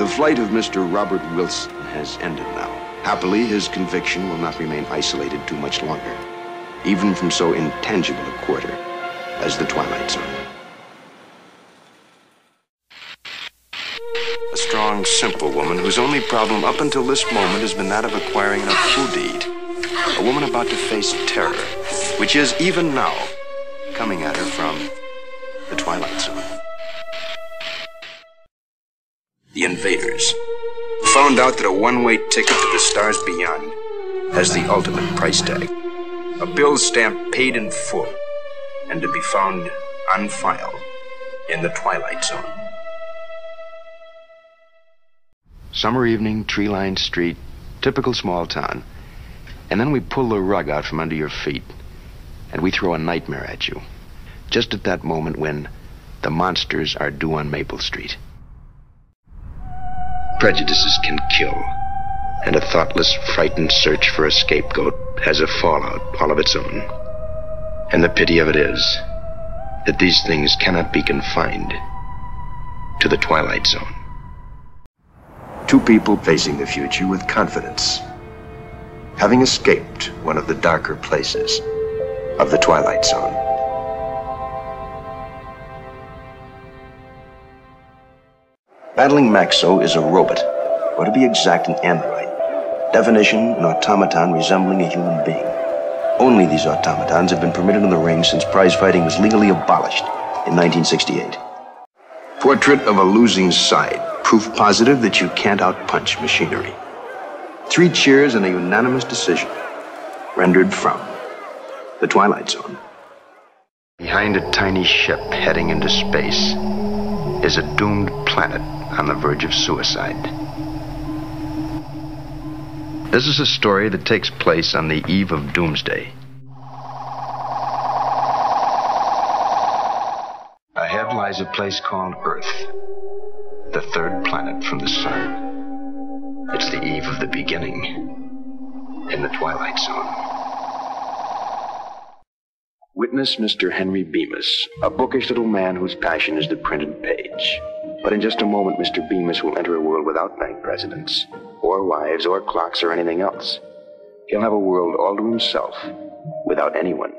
The flight of Mr. Robert Wilson has ended now. Happily, his conviction will not remain isolated too much longer, even from so intangible a quarter as the Twilight Zone. A strong, simple woman whose only problem up until this moment has been that of acquiring enough food to eat. A woman about to face terror, which is, even now, coming at her from the Twilight Zone. The invaders found out that a one-way ticket to the stars beyond has the ultimate price tag. A bill stamp paid in full and to be found on file in the Twilight Zone. Summer evening, tree-lined street, typical small town. And then we pull the rug out from under your feet and we throw a nightmare at you. Just at that moment when the monsters are due on Maple Street. Prejudices can kill, and a thoughtless, frightened search for a scapegoat has a fallout all of its own. And the pity of it is that these things cannot be confined to the Twilight Zone. Two people facing the future with confidence, having escaped one of the darker places of the Twilight Zone. Battling Maxo is a robot, or to be exact, an android. Definition, an automaton resembling a human being. Only these automatons have been permitted in the ring since prize fighting was legally abolished in 1968. Portrait of a losing side, proof positive that you can't outpunch machinery. 3 cheers and a unanimous decision, rendered from the Twilight Zone. Behind a tiny ship heading into space is a doomed planet on the verge of suicide. This is a story that takes place on the eve of doomsday. Ahead lies a place called Earth, the 3rd planet from the sun. It's the eve of the beginning in the Twilight Zone. Witness Mr. Henry Bemis, a bookish little man whose passion is the printed page. But in just a moment, Mr. Bemis will enter a world without bank presidents, or wives, or clocks, or anything else. He'll have a world all to himself, without anyone